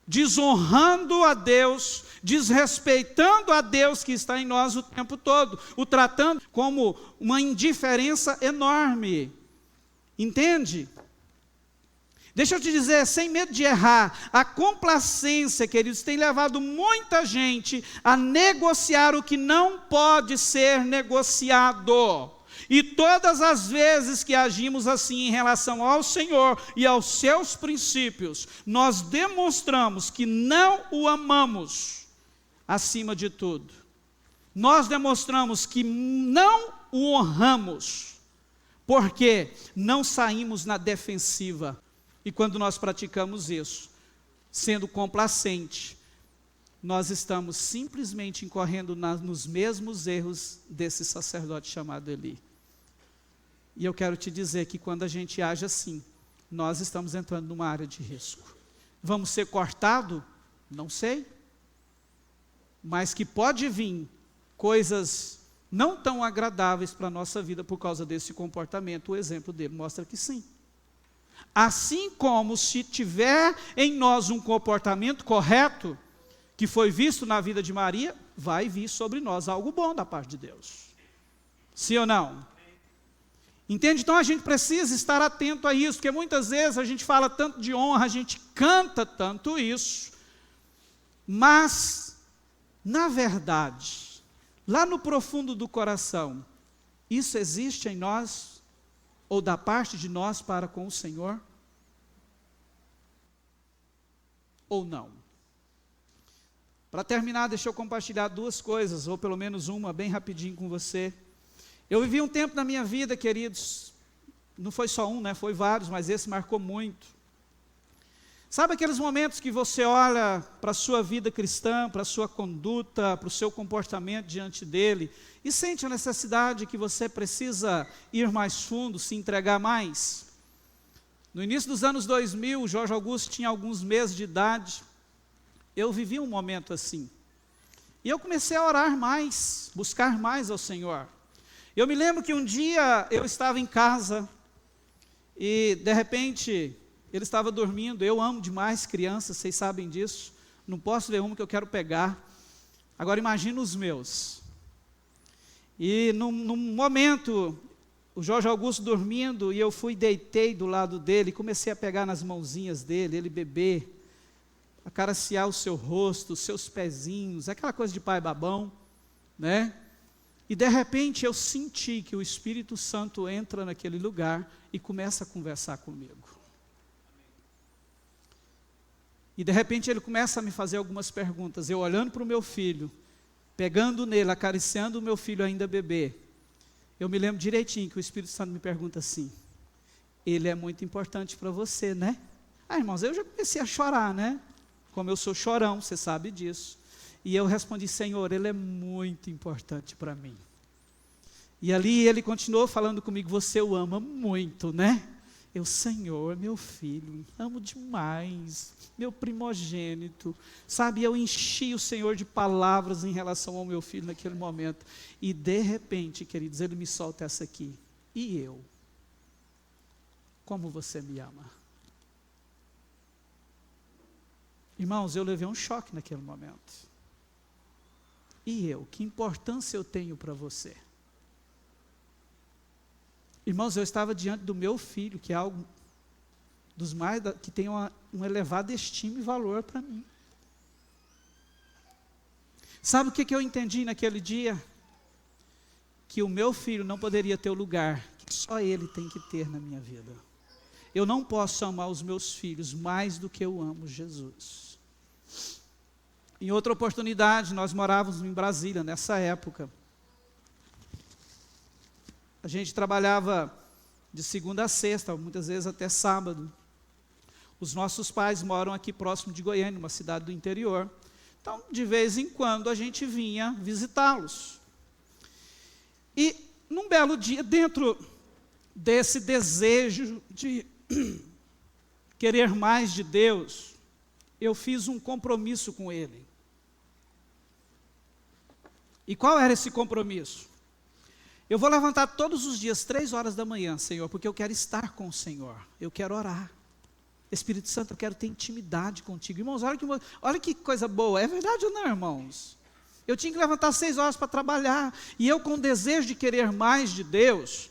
desonrando a Deus, desrespeitando a Deus que está em nós o tempo todo, o tratando como uma indiferença enorme, entende? Deixa eu te dizer, sem medo de errar, a complacência, queridos, tem levado muita gente a negociar o que não pode ser negociado. E todas as vezes que agimos assim em relação ao Senhor e aos seus princípios, nós demonstramos que não o amamos acima de tudo. Nós demonstramos que não o honramos, porque não saímos na defensiva. E quando nós praticamos isso, sendo complacente, nós estamos simplesmente incorrendo nos mesmos erros desse sacerdote chamado Eli. E eu quero te dizer que quando a gente age assim, nós estamos entrando numa área de risco. Vamos ser cortados? Não sei. Mas que pode vir coisas não tão agradáveis para a nossa vida por causa desse comportamento. O exemplo dele mostra que sim. Assim como se tiver em nós um comportamento correto, que foi visto na vida de Maria, vai vir sobre nós algo bom da parte de Deus. Sim ou não? Entende? Então a gente precisa estar atento a isso, porque muitas vezes a gente fala tanto de honra, a gente canta tanto isso, mas, na verdade, lá no profundo do coração, isso existe em nós, ou da parte de nós para com o Senhor? Ou não? Para terminar, deixa eu compartilhar duas coisas, ou pelo menos uma, bem rapidinho com você. Eu vivi um tempo na minha vida, queridos, não foi só um, né? Foi vários, mas esse marcou muito. Sabe aqueles momentos que você olha para a sua vida cristã, para a sua conduta, para o seu comportamento diante dele, e sente a necessidade que você precisa ir mais fundo, se entregar mais? No início dos anos 2000, o Jorge Augusto tinha alguns meses de idade, eu vivi um momento assim. E eu comecei a orar mais, buscar mais ao Senhor. Eu me lembro que um dia eu estava em casa e, de repente, ele estava dormindo. Eu amo demais crianças, vocês sabem disso. Não posso ver uma que eu quero pegar. Agora, imagina os meus. E, num momento, o Jorge Augusto dormindo, e eu deitei do lado dele, e comecei a pegar nas mãozinhas dele, ele bebê, acariciar o seu rosto, os seus pezinhos, aquela coisa de pai babão, né? E de repente eu senti que o Espírito Santo entra naquele lugar e começa a conversar comigo. E de repente ele começa a me fazer algumas perguntas. Eu olhando para o meu filho, pegando nele, acariciando o meu filho ainda bebê. Eu me lembro direitinho que o Espírito Santo me pergunta assim: ele é muito importante para você, né? Ah, irmãos, eu já comecei a chorar, né? Como eu sou chorão, você sabe disso. E eu respondi: Senhor, ele é muito importante para mim. E ali ele continuou falando comigo: você o ama muito, né? Eu: Senhor, meu filho, amo demais, meu primogênito. Sabe, eu enchi o Senhor de palavras em relação ao meu filho naquele momento. E de repente, queridos, ele me solta essa aqui: e eu? Como você me ama? Irmãos, eu levei um choque naquele momento. E eu? Que importância eu tenho para você? Irmãos, eu estava diante do meu filho, que é algo dos mais, que tem um elevado estima e valor para mim. Sabe o que eu entendi naquele dia? Que o meu filho não poderia ter o lugar que só ele tem que ter na minha vida. Eu não posso amar os meus filhos mais do que eu amo Jesus. Em outra oportunidade, nós morávamos em Brasília, nessa época. A gente trabalhava de segunda a sexta, muitas vezes até sábado. Os nossos pais moram aqui próximo de Goiânia, uma cidade do interior. Então, de vez em quando, a gente vinha visitá-los. E, num belo dia, dentro desse desejo de querer mais de Deus, eu fiz um compromisso com ele. E qual era esse compromisso? Eu vou levantar todos os dias, 3 horas da manhã, Senhor, porque eu quero estar com o Senhor, eu quero orar. Espírito Santo, eu quero ter intimidade contigo. Irmãos, olha que coisa boa, é verdade ou não, irmãos? Eu tinha que levantar 6 horas para trabalhar, e eu com o desejo de querer mais de Deus,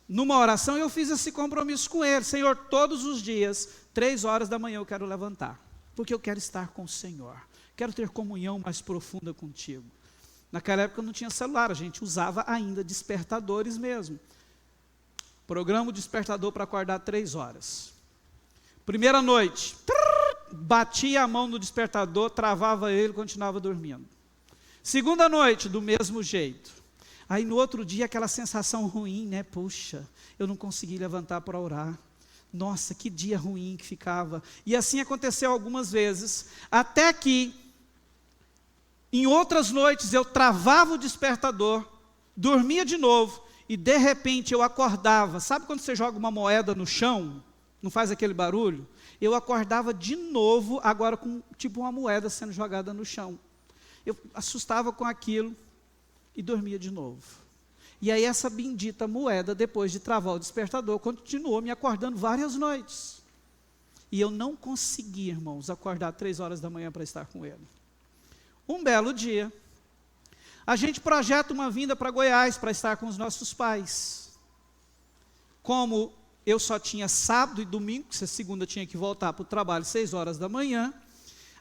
numa oração eu fiz esse compromisso com Ele: Senhor, todos os dias, 3 horas da manhã eu quero levantar, porque eu quero estar com o Senhor, quero ter comunhão mais profunda contigo. Naquela época não tinha celular, a gente usava ainda despertadores mesmo. Programa o despertador para acordar 3 horas. Primeira noite, batia a mão no despertador, travava ele, continuava dormindo. Segunda noite, do mesmo jeito. Aí no outro dia, aquela sensação ruim, né? Puxa, eu não consegui levantar para orar. Nossa, que dia ruim que ficava. E assim aconteceu algumas vezes, até que, em outras noites, eu travava o despertador, dormia de novo, e de repente eu acordava. Sabe quando você joga uma moeda no chão? Não faz aquele barulho? Eu acordava de novo, agora com tipo uma moeda sendo jogada no chão. Eu assustava com aquilo e dormia de novo. E aí essa bendita moeda, depois de travar o despertador, continuou me acordando várias noites. E eu não conseguia, irmãos, acordar 3 horas da manhã para estar com ele. Um belo dia, a gente projeta uma vinda para Goiás para estar com os nossos pais. como eu só tinha sábado e domingo, que segunda tinha que voltar para o trabalho 6 horas da manhã,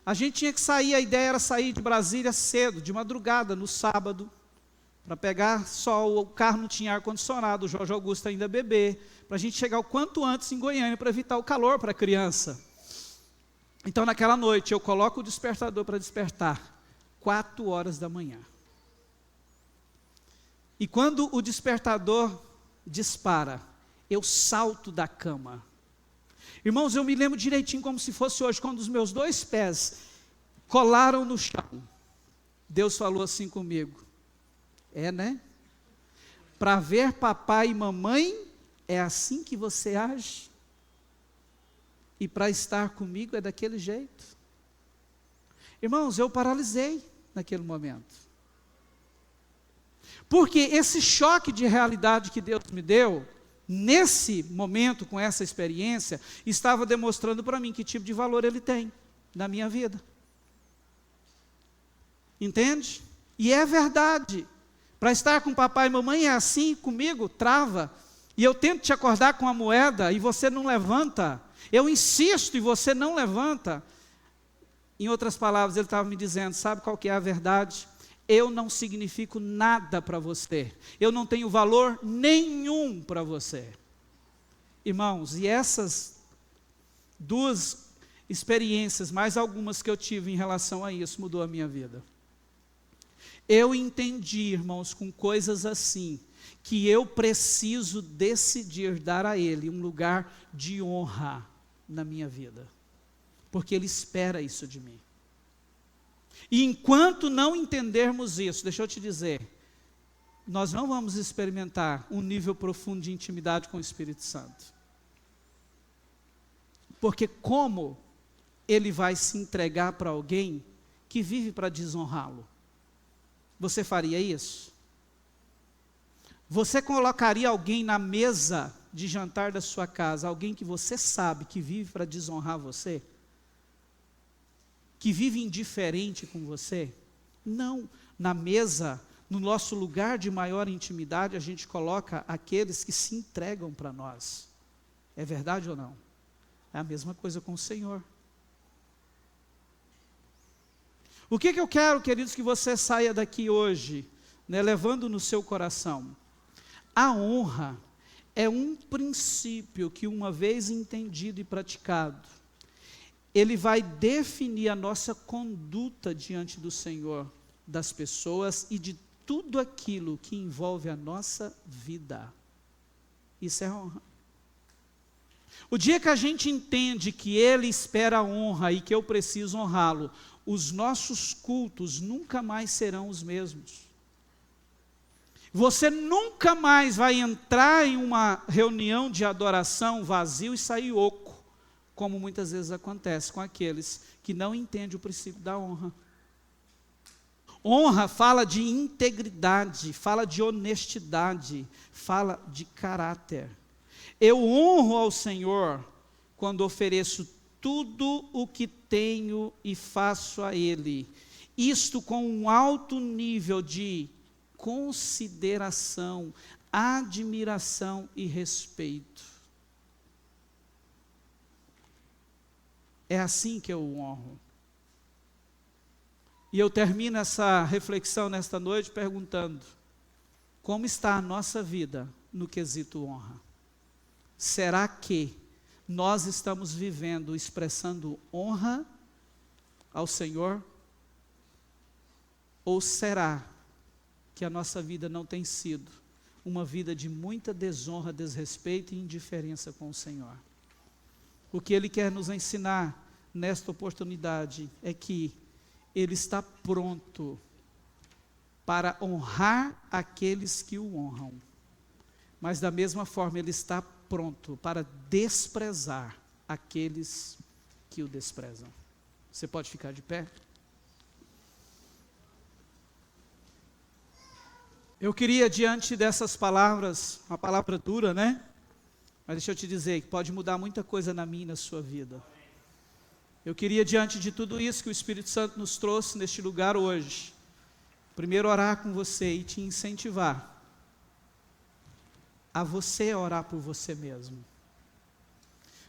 a gente tinha que sair, a ideia era sair de Brasília cedo, de madrugada, no sábado, para pegar sol, o carro não tinha ar-condicionado, o Jorge Augusto ainda bebê, para a gente chegar o quanto antes em Goiânia, para evitar o calor para a criança. Então, naquela noite, eu coloco o despertador para despertar, 4 horas da manhã. E quando o despertador dispara, eu salto da cama. Irmãos, eu me lembro direitinho como se fosse hoje, quando os meus 2 pés colaram no chão. Deus falou assim comigo, né? Para ver papai e mamãe, é assim que você age? E para estar comigo é daquele jeito? Irmãos, eu paralisei naquele momento. Porque esse choque de realidade que Deus me deu, nesse momento, com essa experiência, estava demonstrando para mim que tipo de valor Ele tem na minha vida. Entende? E é verdade. Para estar com papai e mamãe é assim, comigo, trava. E eu tento te acordar com a moeda e você não levanta. Eu insisto e você não levanta. Em outras palavras, Ele estava me dizendo, sabe qual que é a verdade? Eu não significo nada para você. Eu não tenho valor nenhum para você. Irmãos, e essas 2 experiências, mais algumas que eu tive em relação a isso, mudou a minha vida. Eu entendi, irmãos, com coisas assim, que eu preciso decidir dar a Ele um lugar de honra na minha vida. Porque Ele espera isso de mim. E enquanto não entendermos isso, deixa eu te dizer, nós não vamos experimentar um nível profundo de intimidade com o Espírito Santo. Porque como Ele vai se entregar para alguém que vive para desonrá-lo? Você faria isso? Você colocaria alguém na mesa de jantar da sua casa, alguém que você sabe que vive para desonrar você? Que vive indiferente com você? Não, na mesa, no nosso lugar de maior intimidade, a gente coloca aqueles que se entregam para nós. É verdade ou não? É a mesma coisa com o Senhor. O que eu quero, queridos, que você saia daqui hoje, né, levando no seu coração? A honra é um princípio que, uma vez entendido e praticado, ele vai definir a nossa conduta diante do Senhor, das pessoas e de tudo aquilo que envolve a nossa vida. Isso é honra. O dia que a gente entende que Ele espera a honra e que eu preciso honrá-lo, os nossos cultos nunca mais serão os mesmos. Você nunca mais vai entrar em uma reunião de adoração vazio e sair oco, como muitas vezes acontece com aqueles que não entendem o princípio da honra. Honra fala de integridade, fala de honestidade, fala de caráter. Eu honro ao Senhor quando ofereço tudo o que tenho e faço a Ele. Isto com um alto nível de consideração, admiração e respeito. É assim que eu o honro. E eu termino essa reflexão nesta noite perguntando: como está a nossa vida no quesito honra? Será que nós estamos vivendo, expressando honra ao Senhor? Ou será que a nossa vida não tem sido uma vida de muita desonra, desrespeito e indiferença com o Senhor? O que Ele quer nos ensinar nesta oportunidade é que Ele está pronto para honrar aqueles que o honram, mas da mesma forma Ele está pronto para desprezar aqueles que o desprezam. Você pode ficar de pé? Eu queria, diante dessas palavras, uma palavra dura, né? Mas deixa eu te dizer que pode mudar muita coisa na minha e na sua vida. Eu queria, diante de tudo isso que o Espírito Santo nos trouxe neste lugar hoje, primeiro orar com você e te incentivar a você orar por você mesmo.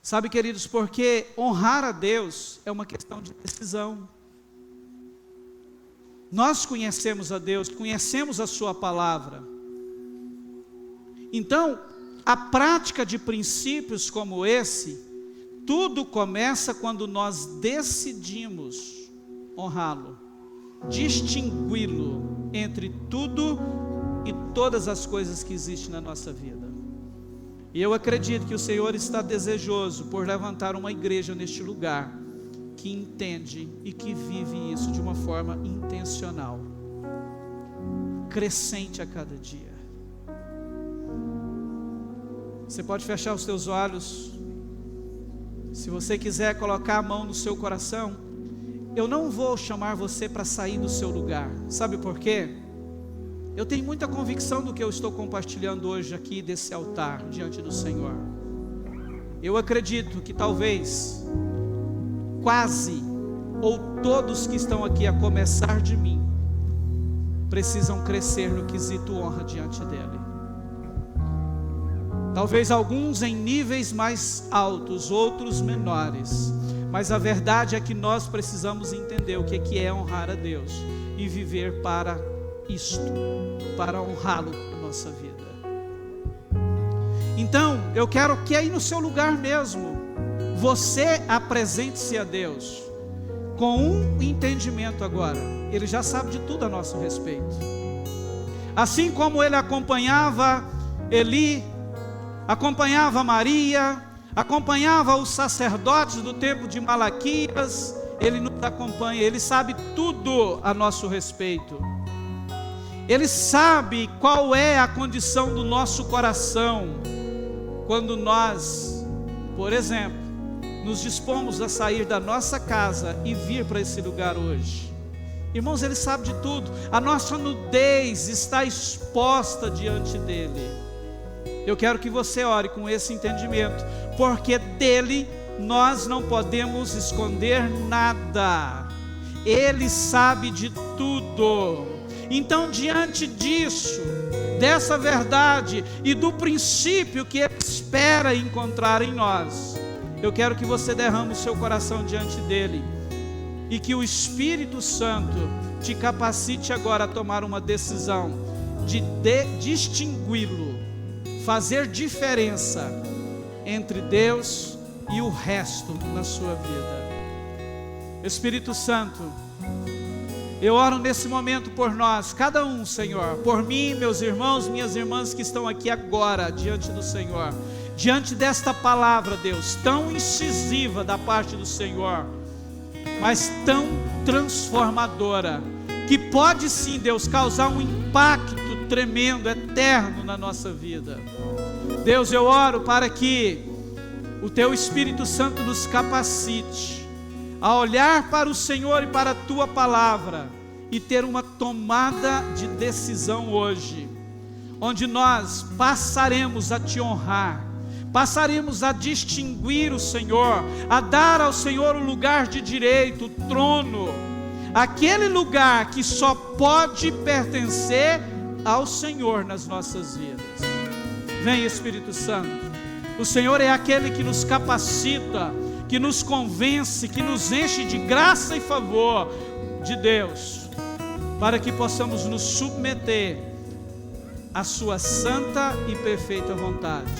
Sabe, queridos, porque honrar a Deus é uma questão de decisão. Nós conhecemos a Deus, conhecemos a sua palavra. Então, a prática de princípios como esse, tudo começa quando nós decidimos honrá-lo, distingui-lo entre tudo e todas as coisas que existem na nossa vida. E eu acredito que o Senhor está desejoso por levantar uma igreja neste lugar, que entende e que vive isso de uma forma intencional, crescente a cada dia. Você pode fechar os seus olhos. Se você quiser colocar a mão no seu coração, eu não vou chamar você para sair do seu lugar. Sabe por quê? Eu tenho muita convicção do que eu estou compartilhando hoje aqui desse altar diante do Senhor. Eu acredito que talvez quase ou todos que estão aqui, a começar de mim, precisam crescer no quesito honra diante dele. Talvez alguns em níveis mais altos, outros menores, mas a verdade é que nós precisamos entender o que é honrar a Deus e viver para isto, para honrá-lo na nossa vida. Então, eu quero que aí no seu lugar mesmo, você apresente-se a Deus com um entendimento agora. Ele já sabe de tudo a nosso respeito. Assim como ele acompanhava Eli, acompanhava Maria, acompanhava os sacerdotes do tempo de Malaquias, ele nos acompanha, ele sabe tudo a nosso respeito. Ele sabe qual é a condição do nosso coração quando nós, por exemplo, nos dispomos a sair da nossa casa e vir para esse lugar hoje. Irmãos, ele sabe de tudo. A nossa nudez está exposta diante dele. Eu quero que você ore com esse entendimento, porque dele nós não podemos esconder nada. Ele sabe de tudo. Então, diante disso, dessa verdade e do princípio que ele espera encontrar em nós, eu quero que você derrame o seu coração diante dele e que o Espírito Santo te capacite agora a tomar uma decisão de distingui-lo, fazer diferença entre Deus e o resto na sua vida. Espírito Santo, eu oro nesse momento por nós, cada um, Senhor, por mim, meus irmãos, minhas irmãs que estão aqui agora diante do Senhor, diante desta palavra, Deus, tão incisiva da parte do Senhor, mas tão transformadora, que pode sim, Deus, causar um impacto tremendo, eterno na nossa vida. Deus, eu oro para que o Teu Espírito Santo nos capacite a olhar para o Senhor e para a Tua palavra e ter uma tomada de decisão hoje, onde nós passaremos a Te honrar, passaremos a distinguir o Senhor, a dar ao Senhor o lugar de direito, o trono, aquele lugar que só pode pertencer ao Senhor nas nossas vidas. Vem, Espírito Santo. O Senhor é aquele que nos capacita, que nos convence, que nos enche de graça e favor de Deus, para que possamos nos submeter à sua santa e perfeita vontade.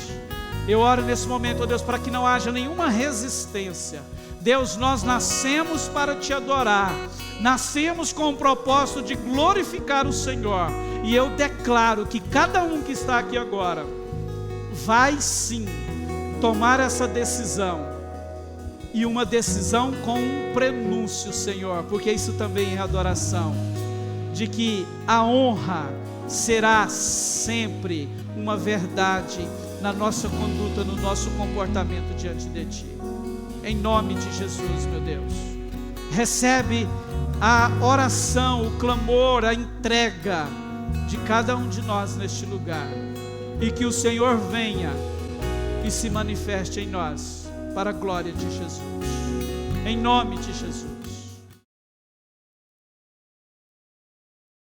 Eu oro nesse momento, ó Deus, para que não haja nenhuma resistência. Deus, nós nascemos para Te adorar, nascemos com o propósito de glorificar o Senhor, e eu declaro que cada um que está aqui agora vai sim tomar essa decisão, e uma decisão com um prenúncio, Senhor, porque isso também é adoração, de que a honra será sempre uma verdade na nossa conduta, no nosso comportamento diante de Ti. Em nome de Jesus, meu Deus, recebe a oração, o clamor, a entrega de cada um de nós neste lugar, e que o Senhor venha e se manifeste em nós, para a glória de Jesus, em nome de Jesus.